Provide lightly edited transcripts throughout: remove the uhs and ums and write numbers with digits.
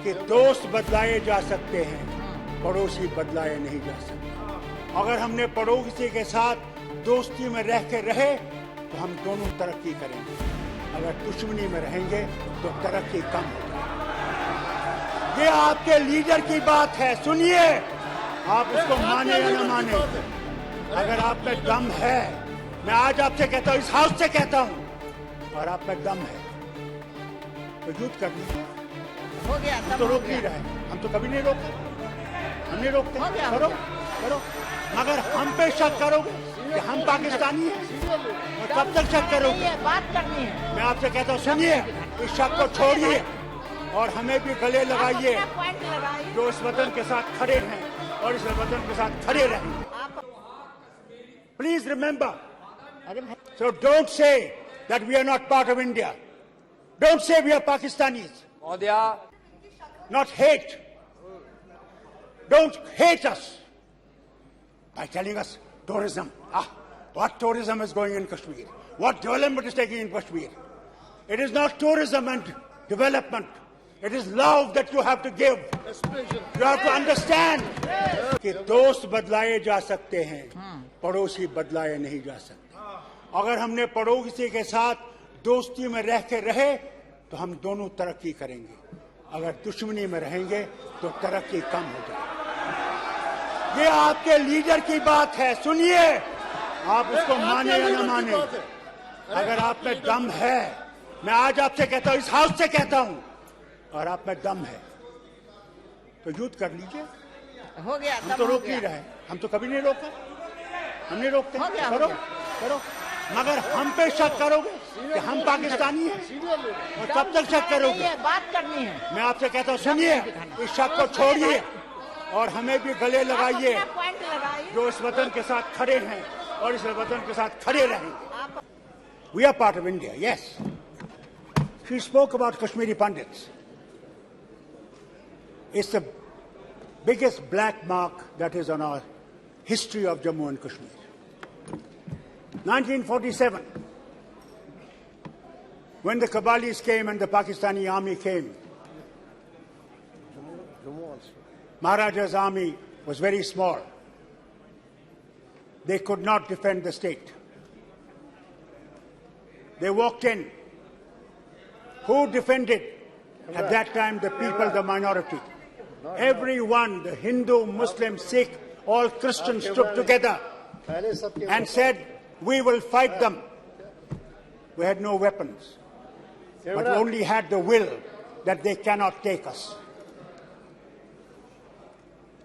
कि दोस्त बदलाए जा सकते हैं, पड़ोसी बदलाए नहीं जा सकते। अगर हमने पड़ोसी के साथ दोस्ती में रह के रहे तो हम दोनों तरक्की करेंगे, अगर दुश्मनी में रहेंगे तो तरक्की कम हो जाएगी। ये आपके लीडर की बात है, सुनिए, आप इसको माने या न माने। अगर आप में दम है, मैं आज आपसे कहता हूँ, इस हाउस से कहता हूँ, और आप में दम है तो युद्ध कर लीजिए। हो गया, हम तो रोक नहीं रहे, हम तो कभी नहीं रोकते, हम नहीं रोकते। करो करो, मगर हम पे शक करोगे कि हम पाकिस्तानी हैं, और कब तक शक करोगे? बात करनी है। मैं आपसे कहता हूँ, सुनिए, इस शक को छोड़िए और हमें भी गले लगाइए जो इस वतन के साथ खड़े हैं और इस वतन के साथ खड़े रहेंगे। Please remember, so don't say that we are not part of India. Don't say we are Pakistanis. Not hate. Don't hate us by telling us tourism. What tourism is going in Kashmir? What development is taking in Kashmir? It is not tourism and development. It is love that you have to give. You have to understand कि दोस्त बदलाए जा सकते हैं, पड़ोसी बदलाए नहीं जा सकते। अगर हमने पड़ोसी के साथ दोस्ती में रह के रहे तो हम दोनों तरक्की करेंगे, अगर दुश्मनी में रहेंगे तो तरक्की कम हो जाएगी। ये आपके लीडर की बात है, सुनिए, आप इसको माने या न माने। अगर आप में दम है, मैं आज आपसे कहता हूँ, इस हाउस से कहता हूँ, और आप में दम है तो युद्ध कर लीजिए। हो गया, हम तो रोक नहीं रहे, हम तो कभी नहीं रोका, हम नहीं रोकते। करो करो, मगर हम पे शक करोगे कि हम पाकिस्तानी हैं, और कब तक शक करोगे? बात करनी है। मैं आपसे कहता हूँ, सुनिए, इस शक को छोड़िए और हमें भी गले लगाइए जो इस वतन के साथ खड़े हैं और इस वतन के साथ खड़े रहेंगे। We are part of India, yes. She spoke about Kashmiri Pandits. It's the biggest black mark that is on our history of Jammu and Kashmir. 1947, when the Kabalis came and the Pakistani army came, Maharaja's army was very small. They could not defend the state. They walked in. Who defended? At that time, the people, the minority. Everyone, the Hindu, Muslim, Sikh, all Christians stood together and said, we will fight them. We had no weapons, but we only had the will that they cannot take us.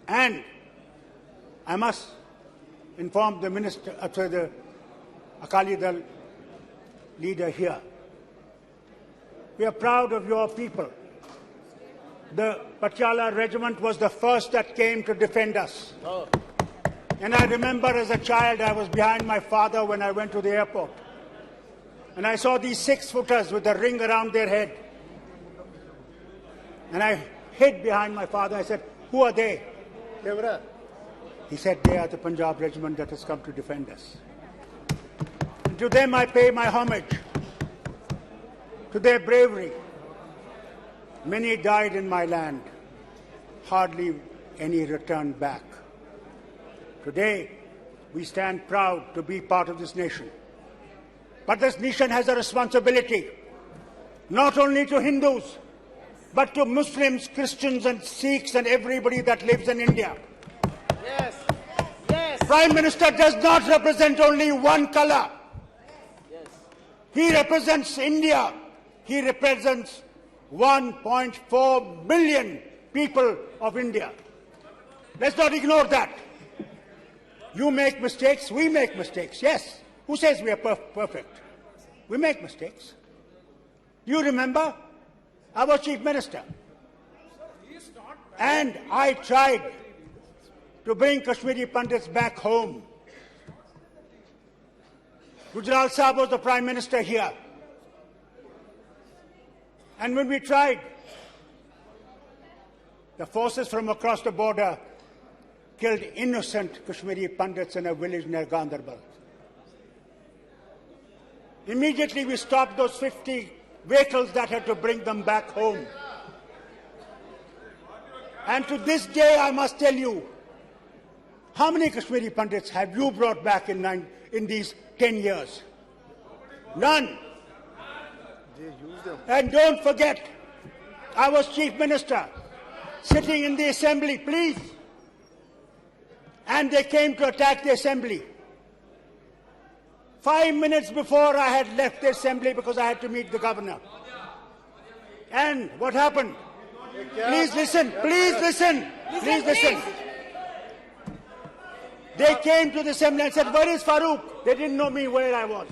And I must inform the minister, the Akali Dal leader here, we are proud of your people. The Patiala regiment was the first that came to defend us. And I remember as a child, I was behind my father when I went to the airport. And I saw these 6-footers with a ring around their head. And I hid behind my father. I said, who are they? He said, they are the Punjab regiment that has come to defend us. And to them I pay my homage, to their bravery. Many died in my land, hardly any returned back. Today, we stand proud to be part of this nation. But this nation has a responsibility, not only to Hindus, but to Muslims, Christians and Sikhs and everybody that lives in India. Yes. Yes. Prime Minister does not represent only one color. Yes. He represents India. He represents 1.4 billion people of India. Let's not ignore that. You make mistakes, we make mistakes, yes. Who says we are perfect? We make mistakes. You remember, I was Chief Minister. And I tried to bring Kashmiri Pandits back home. Gujral Sahib was the Prime Minister here. And when we tried, the forces from across the border killed innocent Kashmiri Pandits in a village near Ganderbal. Immediately we stopped those 50 vehicles that had to bring them back home. And to this day, I must tell you, how many Kashmiri Pandits have you brought back in these 10 years? None. And don't forget, I was Chief Minister, sitting in the Assembly, please. And they came to attack the Assembly. 5 minutes before I had left the Assembly because I had to meet the Governor. And what happened? Please listen, please listen, please listen. They came to the Assembly and said, where is Farookh? They didn't know me where I was.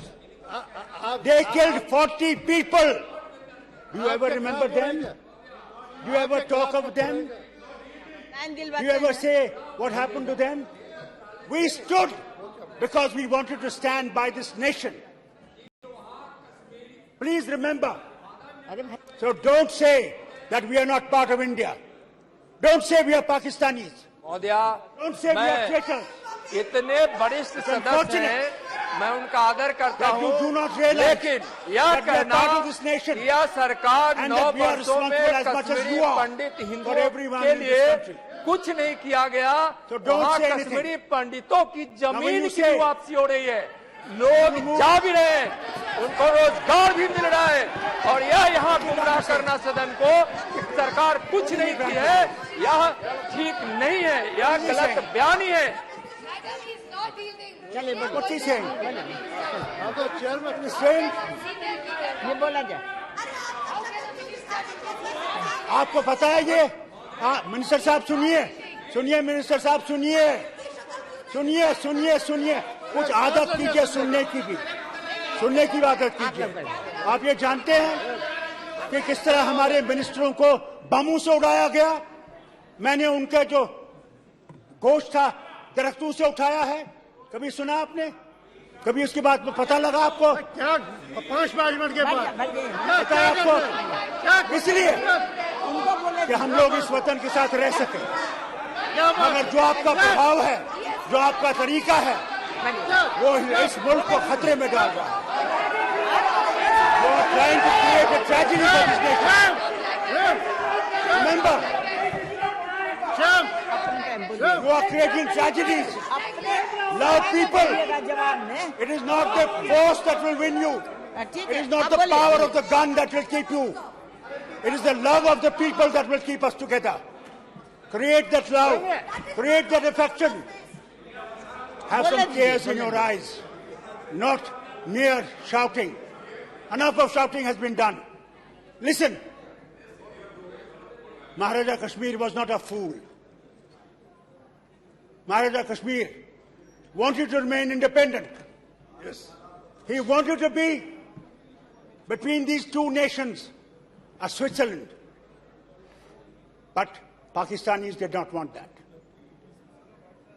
They killed 40 people. Do you ever remember them? Do you ever talk of them? Do you ever say what happened to them? We stood because we wanted to stand by this nation. Please remember. So don't say that we are not part of India. Don't say we are Pakistanis. Don't say we are traitors. इतने वरिष्ठ सदस्य हैं, मैं उनका आदर करता हूँ, लेकिन यह कहना कि यह सरकार 9 वर्षों में कश्मीरी पंडित हिंदुओं के लिए कुछ नहीं किया गया, वहाँ कश्मीरी पंडितों की जमीन की वापसी हो रही है, लोग जा भी रहे हैं, उनको रोजगार भी मिल रहा है, और यह यहाँ गुमराह करना सदन को कि सरकार कुछ नहीं की है, यह ठीक नहीं है, यह गलत बयानी है। What is he saying? ये बोला जाए। आपको पता है ये? मिनिस्टर साहब सुनिए, सुनिए मिनिस्टर साहब सुनिए, सुनिए सुनिए सुनिए, कुछ आदत कीजिए सुनने की भी, सुनने की आदत कीजिए। आप ये जानते हैं कि किस तरह हमारे मिनिस्टरों को बमों से उड़ाया गया? मैंने उनके जो गोश्त था दरख्तों से उठाया है, कभी सुना आपने? कभी उसके बाद पता लगा आपको? क्या 5 मिनट के बाद पता है आपको? इसलिए कि हम लोग इस वतन के साथ रह सके, मगर जो आपका प्रभाव है, जो आपका तरीका है, वो इस मुल्क को खतरे में डाल रहा है। You are trying to create a tragedy for this nation. Remember, you are creating tragedies. Love people. It is not the force that will win you. It is not the power of the gun that will keep you. It is the love of the people that will keep us together. Create that love. Create that affection. Have some tears in your eyes. Not mere shouting. Enough of shouting has been done. Listen. Maharaja Kashmir was not a fool. Maharaja Kashmir wanted to remain independent. Yes. He wanted to be between these two nations, a Switzerland. But Pakistanis did not want that.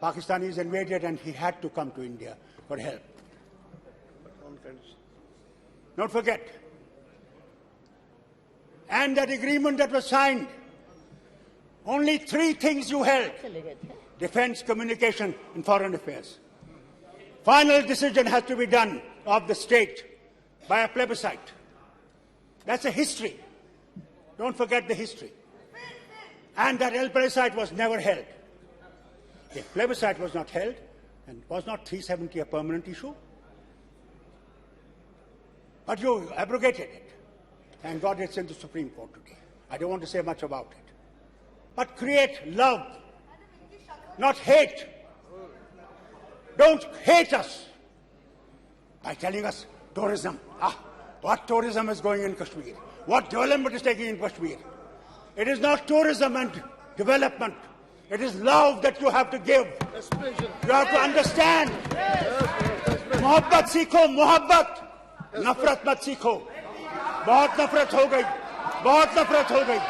Pakistanis invaded and he had to come to India for help. Don't forget. And that agreement that was signed, only 3 things you held: defense, communication, and foreign affairs. Final decision has to be done of the state by a plebiscite. That's a history. Don't forget the history. And that plebiscite was never held. If plebiscite was not held, and was not 370 a permanent issue? But you abrogated it. Thank God it's in the Supreme Court today. I don't want to say much about it. But create love, not hate. Don't hate us by telling us tourism. What tourism is going in Kashmir? What development is taking in Kashmir? It is not tourism and development. It is love that you have to give. You have to understand. Mohabbat seekho, mohabbat. Nafrat mat seekho. बहुत नफरत हो गई, बहुत नफरत हो गई।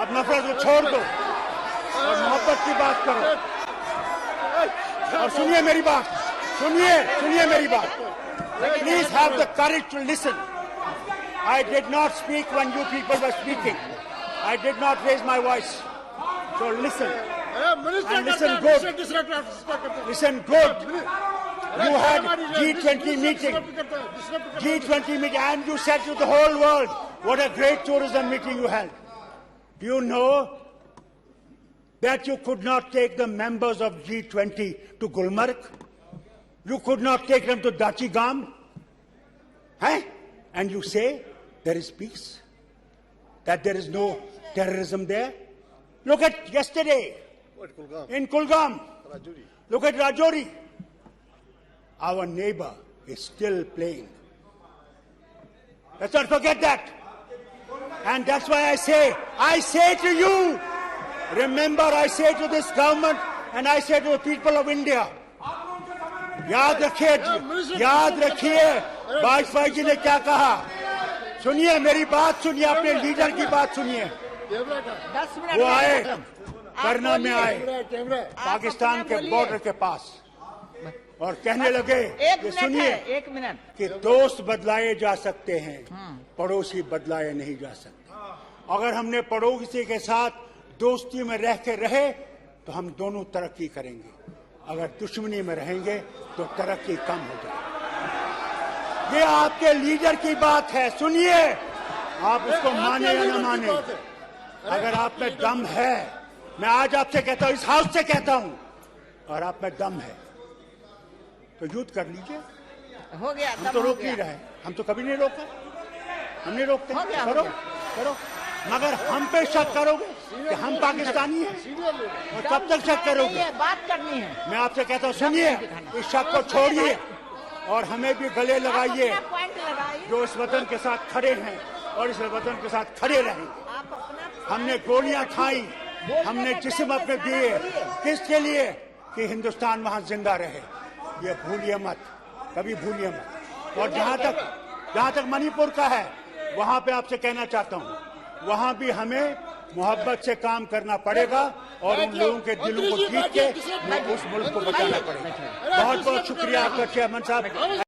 अब नफरत को छोड़ दो और मोहब्बत की बात करो। और सुनिए मेरी बात, सुनिए मेरी बात। Please have the courage to listen. I did not speak when you people were speaking. I did not raise my voice. So listen. And listen good. Listen good. You had G20 meeting. G20 meeting, and you said to the whole world, what a great tourism meeting you had. Do you know that you could not take the members of G20 to Gulmarg. You could not take them to Dachigam. And you say there is peace, that there is no terrorism there. Look at yesterday in Kulgam. Look at Rajouri. Our neighbor is still playing. Let's not forget that. And that's why I say to you, remember, I say to this government and I say to the people of India, याद रखिए वाजपेयी जी ने क्या कहा। सुनिए मेरी बात, सुनिए अपने लीडर की बात सुनिए। 10 मिनट वो आए करना में आए पाकिस्तान के बॉर्डर के पास और कहने लगे कि सुनिए 1 मिनट कि दोस्त बदलाए जा सकते हैं, पड़ोसी बदलाए नहीं जा सकते। अगर हमने पड़ोसी के साथ दोस्ती में रह के रहे तो हम दोनों तरक्की करेंगे, अगर दुश्मनी में रहेंगे तो तरक्की कम हो जाएगी। ये आपके लीडर की बात है, सुनिए, आप उसको माने या न माने। अगर आप में दम है, मैं आज आपसे कहता हूं, इस हाउस से कहता हूं, और आप में दम है तो युद्ध कर लीजिए। हो गया, हम तो रोक नहीं रहे, हम तो कभी नहीं रोका, हम नहीं रोकते। करो करो, मगर हम पे शक करोगे कि हम पाकिस्तानी हैं, और कब तक शक करोगे? बात करनी है। मैं आपसे कहता हूँ, सुनिए, इस शक को छोड़िए और हमें भी गले लगाइए जो इस वतन के साथ खड़े हैं और इस वतन के साथ खड़े रहेंगे। हमने गोलियां खाई, हमने जिस्म अपने दिए, किसके लिए? कि हिंदुस्तान वहां जिंदा रहे। ये भूलिए मत, कभी भूलिए मत। और जहां तक मणिपुर का है, वहां पे आपसे कहना चाहता हूं, वहां भी हमें मोहब्बत से काम करना पड़ेगा और उन लोगों के दिलों को जीत के उस मुल्क को बचाना पड़ेगा। बहुत बहुत शुक्रिया आपका चेयरमैन साहब।